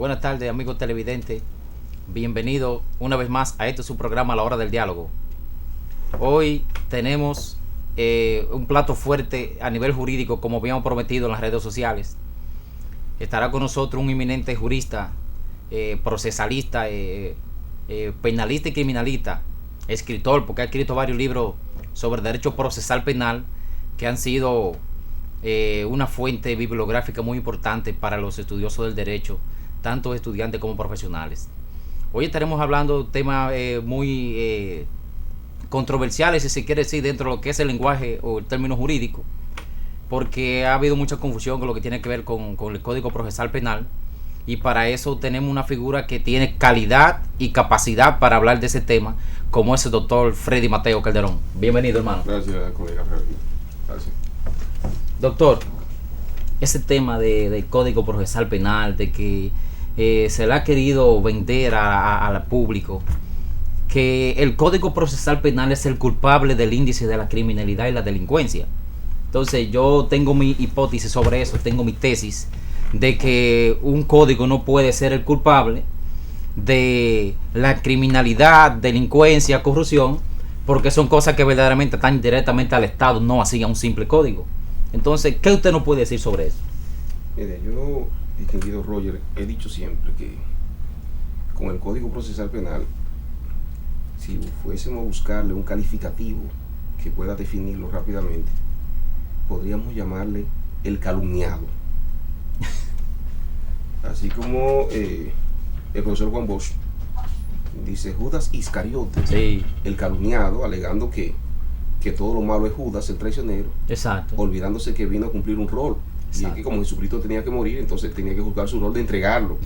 Buenas tardes, amigos televidentes. Bienvenido una vez más a este su programa, La Hora del Diálogo. Hoy tenemos un plato fuerte a nivel jurídico, como habíamos prometido en las redes sociales. Estará con nosotros un eminente jurista, procesalista, penalista y criminalista, escritor, porque ha escrito varios libros sobre derecho procesal penal que han sido una fuente bibliográfica muy importante para los estudiosos del derecho, tanto estudiantes como profesionales. Hoy estaremos hablando de temas muy controversiales, si se quiere decir, dentro de lo que es el lenguaje o el término jurídico, porque ha habido mucha confusión con lo que tiene que ver con el Código Procesal Penal, y para eso tenemos una figura que tiene calidad y capacidad para hablar de ese tema, como es el doctor Freddy Mateo Calderón. Bienvenido, hermano. Gracias, colega. Gracias. Doctor, ese tema del Código Procesal Penal, de que se le ha querido vender al público que el Código Procesal Penal es el culpable del índice de la criminalidad y la delincuencia. Entonces yo tengo mi hipótesis sobre eso, tengo mi tesis de que un código no puede ser el culpable de la criminalidad, delincuencia, corrupción, porque son cosas que verdaderamente están directamente al Estado, no así a un simple código. Entonces, ¿qué usted nos puede decir sobre eso? Mire, yo, distinguido Roger, he dicho siempre que con el Código Procesal Penal, si fuésemos a buscarle un calificativo que pueda definirlo rápidamente, podríamos llamarle el calumniado. Así como el profesor Juan Bosch dice Judas Iscariote, sí, el calumniado, alegando que todo lo malo es Judas, el traicionero. Exacto. Olvidándose que vino a cumplir un rol. Exacto. Y es que como Jesucristo tenía que morir, entonces tenía que juzgar su rol de entregarlo.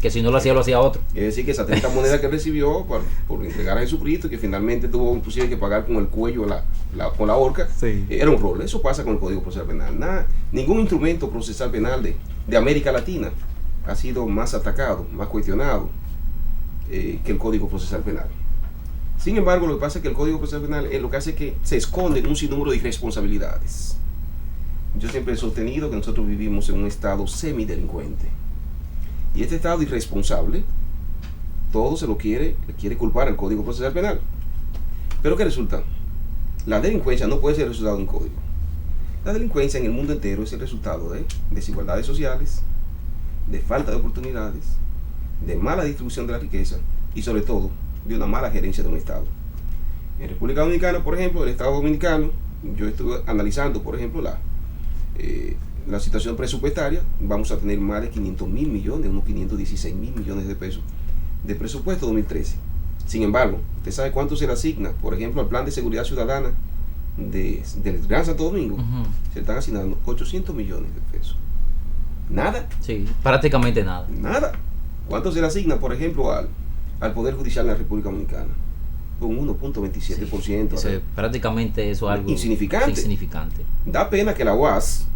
Que si no lo hacía otro. Es decir, que esa 30 moneda que recibió por entregar a Jesucristo, que finalmente tuvo inclusive que pagar con el cuello con la horca, sí, era un rol. Eso pasa con el Código Procesal Penal. Ningún instrumento procesal penal de América Latina ha sido más atacado, más cuestionado que el Código Procesal Penal. Sin embargo, lo que pasa es que el Código Procesal Penal lo que hace es que se esconde un sinnúmero de irresponsabilidades. Yo siempre he sostenido que nosotros vivimos en un estado semidelincuente. Y este estado irresponsable, todo se lo quiere culpar al Código Procesal Penal. Pero ¿qué resulta? La delincuencia no puede ser el resultado de un código. La delincuencia en el mundo entero es el resultado de desigualdades sociales, de falta de oportunidades, de mala distribución de la riqueza y sobre todo de una mala gerencia de un Estado. En República Dominicana, por ejemplo, el Estado Dominicano, yo estuve analizando, por ejemplo, la situación presupuestaria. Vamos a tener más de 500 mil millones, unos 516 mil millones de pesos de presupuesto 2013. Sin embargo, ¿usted sabe cuánto se le asigna, por ejemplo, al Plan de Seguridad Ciudadana del Gran Santo Domingo? Se le están asignando 800 millones de pesos. ¿Nada? Sí, prácticamente nada. Nada. ¿Cuánto se le asigna, por ejemplo, al Poder Judicial de la República Dominicana? Un 1.27%. Sí, prácticamente eso es algo insignificante. Da pena que la UAS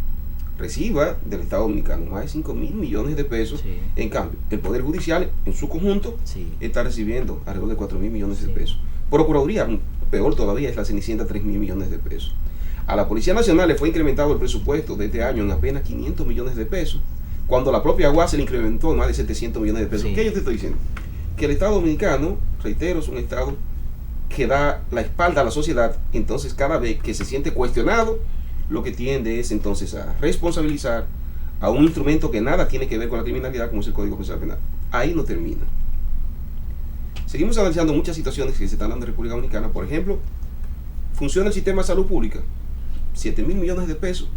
reciba del Estado Dominicano más de 5 mil millones de pesos. Sí. En cambio, el Poder Judicial en su conjunto está recibiendo alrededor de 4 mil millones de pesos. Procuraduría, peor todavía, es la Cenicienta, 3 mil millones de pesos. A la Policía Nacional le fue incrementado el presupuesto de este año en apenas 500 millones de pesos, cuando la propia UAS se le incrementó en más de 700 millones de pesos. Sí. ¿Qué yo te estoy diciendo? Que el Estado Dominicano, reitero, es un Estado que da la espalda a la sociedad. Entonces cada vez que se siente cuestionado, lo que tiende es entonces a responsabilizar a un instrumento que nada tiene que ver con la criminalidad, como es el Código Procesal Penal. Ahí no termina. Seguimos analizando muchas situaciones que se están dando en República Dominicana. Por ejemplo, funciona el sistema de salud pública, 7 mil millones de pesos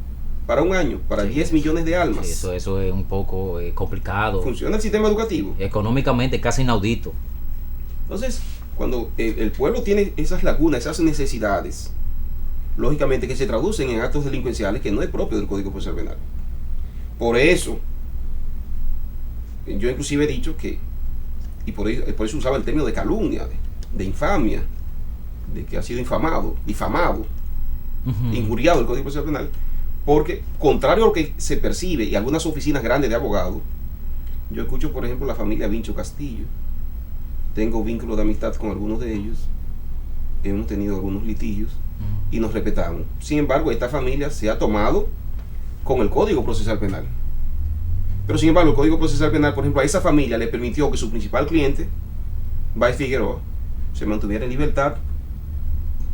para un año, para 10 millones de almas. Sí, eso es un poco complicado. Funciona el sistema educativo. Económicamente casi inaudito. Entonces, cuando el pueblo tiene esas lagunas, esas necesidades, lógicamente que se traducen en actos delincuenciales que no es propio del Código Procesal Penal. Por eso, yo inclusive he dicho que, y por eso usaba el término de calumnia, de infamia, de que ha sido difamado, injuriado el Código Procesal Penal, porque contrario a lo que se percibe y algunas oficinas grandes de abogados, yo escucho, por ejemplo, la familia Vincho Castillo. Tengo vínculo de amistad con algunos de ellos, hemos tenido algunos litigios y nos respetamos. Sin embargo, esta familia se ha tomado con el Código Procesal Penal. Pero sin embargo, el Código Procesal Penal, por ejemplo, a esa familia le permitió que su principal cliente, Baez Figueroa, se mantuviera en libertad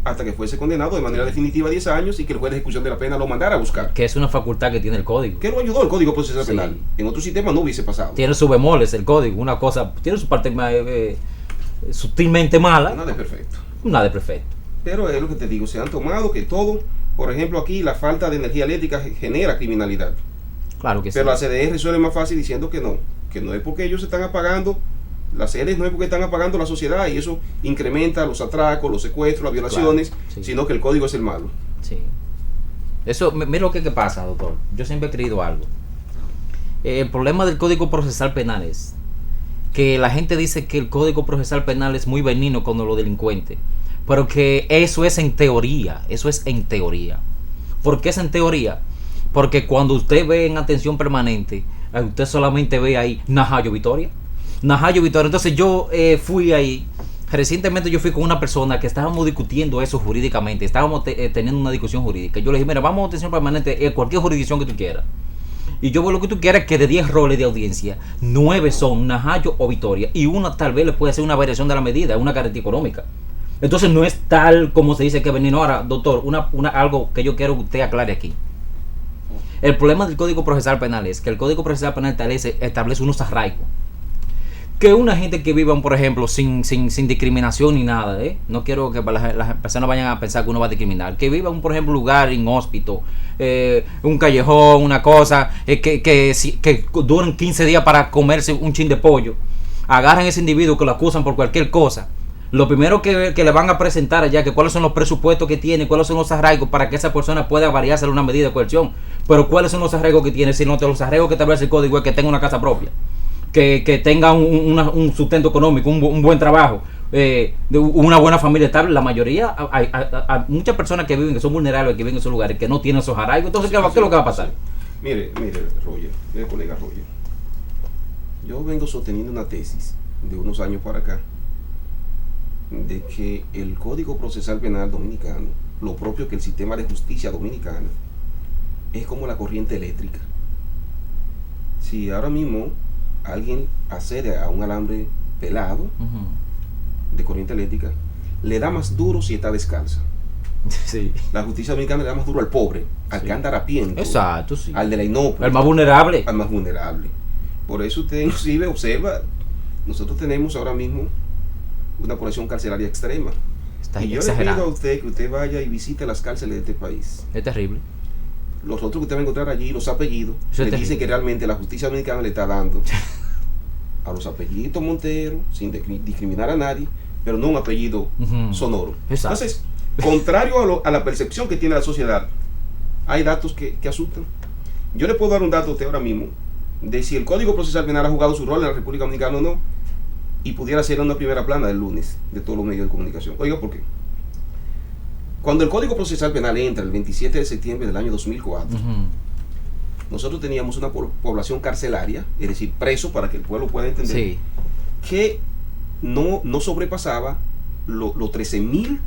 hasta que fuese condenado de manera definitiva a 10 años y que el juez de ejecución de la pena lo mandara a buscar. Que es una facultad que tiene el código. Que lo ayudó el Código Procesal Penal. En otro sistema no hubiese pasado. Tiene sus bemoles el código, una cosa, tiene su parte sutilmente mala. Nada de perfecto. Nada de perfecto. Pero es lo que te digo, se han tomado que todo, por ejemplo aquí la falta de energía eléctrica genera criminalidad. Claro que sí. Pero la CDE resuelve más fácil diciendo que no es porque ellos están apagando, las sedes no es porque están apagando la sociedad y eso incrementa los atracos, los secuestros, las violaciones, claro, sí, sino que el código es el malo. Sí. Eso, mira lo que pasa, doctor. Yo siempre he creído algo. El problema del Código Procesal Penal es que la gente dice que el Código Procesal Penal es muy benigno con los delincuentes, pero que eso es en teoría. ¿Por qué es en teoría? Porque cuando usted ve en atención permanente, usted solamente ve ahí Najayo Victoria. Entonces yo fui ahí, recientemente yo fui con una persona que estábamos discutiendo eso jurídicamente, estábamos teniendo una discusión jurídica. Yo le dije, mira, vamos a atención permanente en cualquier jurisdicción que tú quieras. Y yo veo lo que tú quieras, que de 10 roles de audiencia, 9 son Najayo o Victoria, y una tal vez le puede hacer una variación de la medida, una garantía económica. Entonces no es tal como se dice que venir. Ahora, doctor, algo que yo quiero que usted aclare aquí. El problema del Código Procesal Penal es que el Código Procesal Penal establece unos arraigos. Que una gente que viva, por ejemplo, sin discriminación ni nada, no quiero que las personas vayan a pensar que uno va a discriminar. Que viva, por ejemplo, un lugar inhóspito, un callejón, una cosa, que duran 15 días para comerse un chin de pollo. Agarran a ese individuo que lo acusan por cualquier cosa. Lo primero que le van a presentar allá, que cuáles son los presupuestos que tiene, cuáles son los arraigos para que esa persona pueda variarse una medida de coerción. Pero cuáles son los arraigos que tiene, si no, los arraigos que establece el código es que tenga una casa propia, que tenga un sustento económico, un buen trabajo, una buena familia estable. La mayoría, hay muchas personas que viven, que son vulnerables, que viven en esos lugares, que no tienen esos arraigos. Entonces, ¿qué es lo que va a pasar? Mire, Roger, colega Roger, yo vengo sosteniendo una tesis de unos años para acá, de que el Código Procesal Penal dominicano, lo propio que el sistema de justicia dominicana, es como la corriente eléctrica. Si ahora mismo alguien accede a un alambre pelado de corriente eléctrica, le da más duro si está descalza. Sí. La justicia dominicana le da más duro al pobre, al que anda harapiento. Exacto, sí. Al de la inopia, al más vulnerable. Al más vulnerable. Por eso usted inclusive observa, nosotros tenemos ahora mismo una población carcelaria extrema. Está y yo exagerado. le pido a usted que usted vaya y visite las cárceles de este país. Es terrible. Los otros que usted va a encontrar allí, los apellidos, le dicen que realmente la justicia dominicana le está dando a los apellidos Montero, sin discriminar a nadie, pero no un apellido sonoro. Exacto. Entonces, contrario a la percepción que tiene la sociedad, hay datos que asustan. Yo le puedo dar un dato a usted ahora mismo de si el Código Procesal Penal ha jugado su rol en la República Dominicana o no, y pudiera ser una primera plana del lunes de todos los medios de comunicación. Oiga, ¿por qué? Cuando el Código Procesal Penal entra el 27 de septiembre del año 2004, nosotros teníamos una población carcelaria, es decir, preso, para que el pueblo pueda entender, sí, que no sobrepasaba los 13.000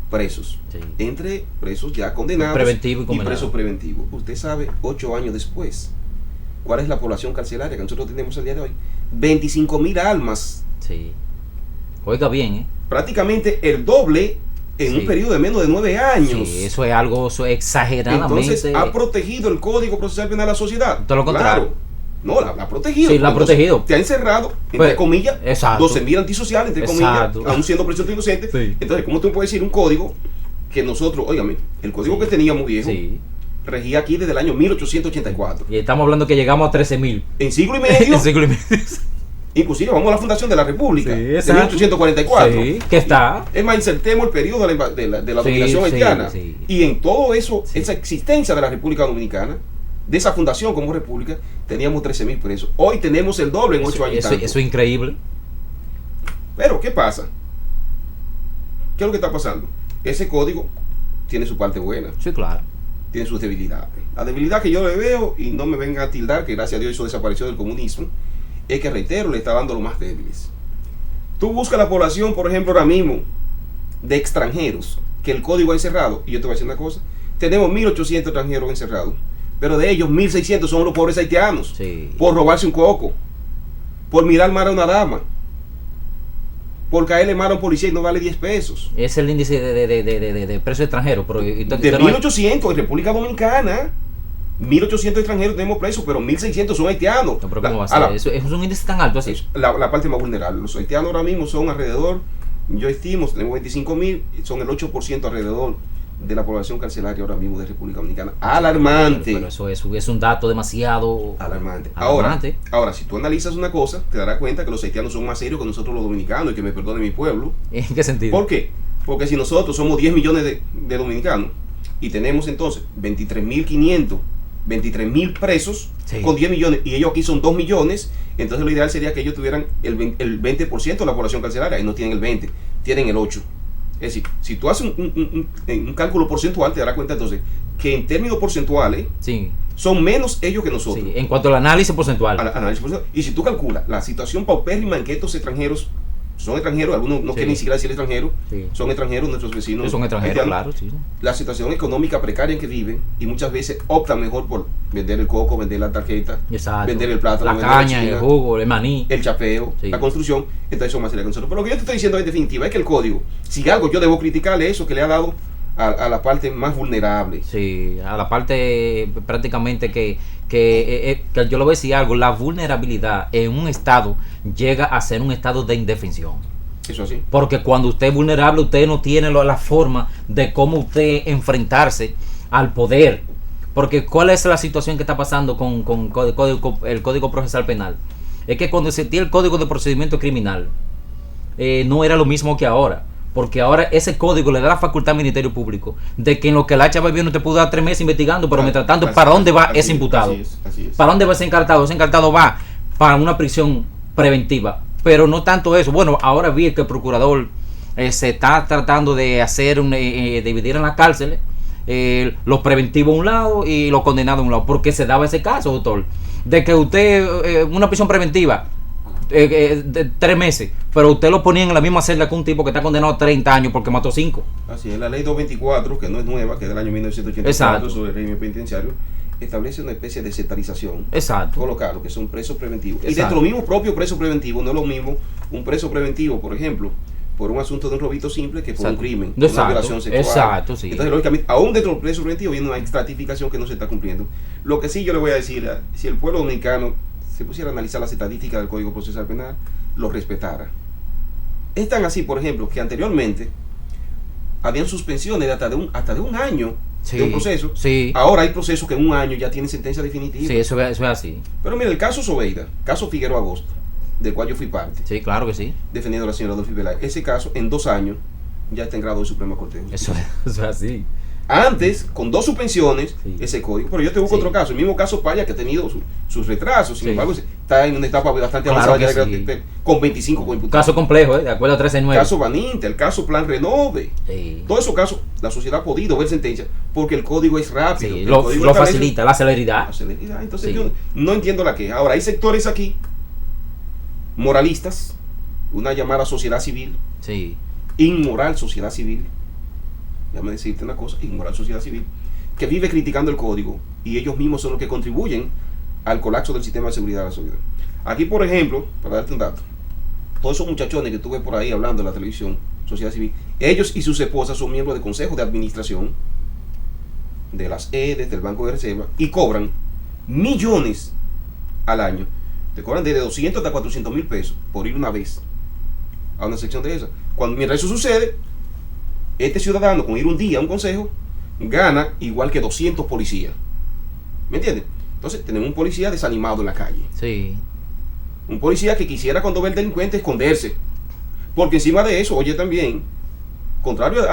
presos, sí, entre presos ya condenados preventivo y presos preventivos. Usted sabe, 8 años después, ¿cuál es la población carcelaria que nosotros tenemos el día de hoy? 25.000 almas. Sí. Oiga bien, prácticamente el doble en un periodo de menos de 9 años. Sí, eso es algo exageradamente. Entonces, ¿ha protegido el Código Procesal Penal a la sociedad? Todo lo contrario. Claro. No, la ha protegido. Sí, la ha protegido. Te ha encerrado, entre comillas, 12.000 antisociales, entre comillas, aún siendo presunto inocente. Sí. Entonces, ¿cómo tú puedes decir un código que nosotros, óigame, el código que teníamos viejo, regía aquí desde el año 1884? Y estamos hablando que llegamos a 13.000. En siglo y medio. En siglo y medio. Inclusive vamos a la fundación de la República, de 1844. Sí, que está. Es más, insertemos el periodo de la dominación haitiana. Y en todo eso, esa existencia de la República Dominicana, de esa fundación como república, teníamos 13.000 presos. Hoy tenemos el doble en 8 años. Eso es increíble. Pero, ¿qué pasa? ¿Qué es lo que está pasando? Ese código tiene su parte buena. Sí, claro. Tiene sus debilidades. La debilidad que yo le veo, y no me venga a tildar, que gracias a Dios eso desapareció del comunismo, es que, reitero, le está dando a los más débiles. Tú buscas la población, por ejemplo, ahora mismo, de extranjeros, que el código ha encerrado, y yo te voy a decir una cosa, tenemos 1.800 extranjeros encerrados, Pero de ellos, 1.600 son los pobres haitianos. Sí. Por robarse un coco. Por mirar mal a una dama. Por caerle mal a un policía y no vale 10 pesos. Es el índice de presos extranjeros. Pero, de 1.800 en República Dominicana. 1.800 extranjeros tenemos presos, pero 1.600 son haitianos. No, pero ¿cómo va a ser? Eso es un índice tan alto así. La parte más vulnerable. Los haitianos ahora mismo son alrededor, yo estimo, tenemos 25.000, son el 8% alrededor de la población carcelaria ahora mismo de República Dominicana. Alarmante. Pero eso es un dato demasiado alarmante. Ahora, si tú analizas una cosa, te darás cuenta que los haitianos son más serios que nosotros los dominicanos, y que me perdone mi pueblo. ¿En qué sentido? ¿Por qué? Porque si nosotros somos 10 millones de dominicanos y tenemos entonces 23.000 presos, sí, con 10 millones, y ellos aquí son 2 millones, entonces lo ideal sería que ellos tuvieran el 20% de la población carcelaria, y no tienen el 20%, tienen el 8%. Es decir, si tú haces un cálculo porcentual, te darás cuenta entonces que en términos porcentuales, sí, son menos ellos que nosotros. Sí, en cuanto al análisis porcentual. Y si tú calculas la situación paupérrima en que estos extranjeros son extranjeros, algunos no, sí, quieren ni siquiera decir extranjeros, sí, son extranjeros, nuestros vecinos. Sí, son extranjeros, claro, sí. La situación económica precaria en que viven, y muchas veces optan mejor por vender el coco, vender la tarjeta, exacto, vender el plátano, la caña, el jugo, el maní, el chapeo, sí, la construcción. Entonces son más serios que nosotros. Pero lo que yo te estoy diciendo en definitiva es que el código, si algo yo debo criticarle, eso que le ha dado a la parte más vulnerable. Sí, a la parte prácticamente que yo le voy a decir algo, la vulnerabilidad en un estado llega a ser un estado de indefensión. Eso así. Porque cuando usted es vulnerable, usted no tiene la forma de cómo usted enfrentarse al poder. Porque ¿cuál es la situación que está pasando con el Código Procesal Penal? Es que cuando existía el Código de Procedimiento Criminal, no era lo mismo que ahora. Porque ahora ese código le da la facultad al Ministerio Público de que en lo que el hacha va bien no te pudo dar 3 meses investigando, pero mientras tanto, ¿para dónde va ese imputado? Así es. ¿Para dónde va ese encartado? Ese encartado va para una prisión preventiva. Pero no tanto eso. Bueno, ahora vi que el procurador se está tratando de hacer dividir en las cárceles los preventivos a un lado y los condenados a un lado. Porque se daba ese caso, doctor, de que usted, una prisión preventiva, de 3 meses, pero usted lo ponía en la misma celda que un tipo que está condenado a 30 años porque mató 5. Así es, la ley 224, que no es nueva, que es del año 1984, sobre el régimen penitenciario, establece una especie de sectarización. Exacto. Colocar lo que son presos preventivos. Exacto. Y dentro de los mismos propios presos preventivos, no es lo mismo un preso preventivo, por ejemplo, por un asunto de un robito simple que por exacto. Un crimen, exacto. Una violación sexual. Exacto, sí. Entonces, lógicamente, aún dentro del preso preventivo viene una estratificación que no se está cumpliendo. Lo que sí yo le voy a decir, si el pueblo dominicano se pusiera a analizar las estadísticas del Código Procesal Penal, lo respetara. Es tan así, por ejemplo, que anteriormente habían suspensiones de hasta de un año, sí, de un proceso. Sí. Ahora hay procesos que en un año ya tienen sentencia definitiva. Sí, eso es así. Pero mira, el caso Sobeida, caso Figueroa Agosto, del cual yo fui parte. Sí, claro que sí. Defendiendo a la señora Dolphy Veláez. Ese caso, en 2 años, ya está en grado de Suprema Corte de Justicia. Eso es así. Antes, con 2 suspensiones, sí, ese código. Pero yo te busco sí. otro caso, el mismo caso Paya, que ha tenido sus retrasos. Sin sí. embargo, está en una etapa bastante claro avanzada, sí. con 25 imputados. Caso complejo, de acuerdo a 13.9. Caso Baninte, el caso Plan Renove. Sí. Todos esos casos, la sociedad ha podido ver sentencia porque el código es rápido. Sí, lo facilita, la celeridad. La celeridad. Entonces, sí, yo no entiendo la queja. Ahora, hay sectores aquí, moralistas, una llamada sociedad civil, sí, inmoral sociedad civil. Déjame decirte una cosa, inmoral sociedad civil, que vive criticando el código y ellos mismos son los que contribuyen al colapso del sistema de seguridad de la sociedad. Aquí, por ejemplo, para darte un dato, todos esos muchachones que tuve por ahí hablando en la televisión, sociedad civil, ellos y sus esposas son miembros de consejos de administración de las EDES, del Banco de Reserva, y cobran millones al año. Te cobran desde 200 hasta 400 mil pesos por ir una vez a una sección de esa. Mientras eso sucede, este ciudadano, con ir un día a un consejo, gana igual que 200 policías. ¿Me entiendes? Entonces, tenemos un policía desanimado en la calle. Sí. Un policía que quisiera, cuando ve al delincuente, esconderse. Porque encima de eso, oye, también, contrario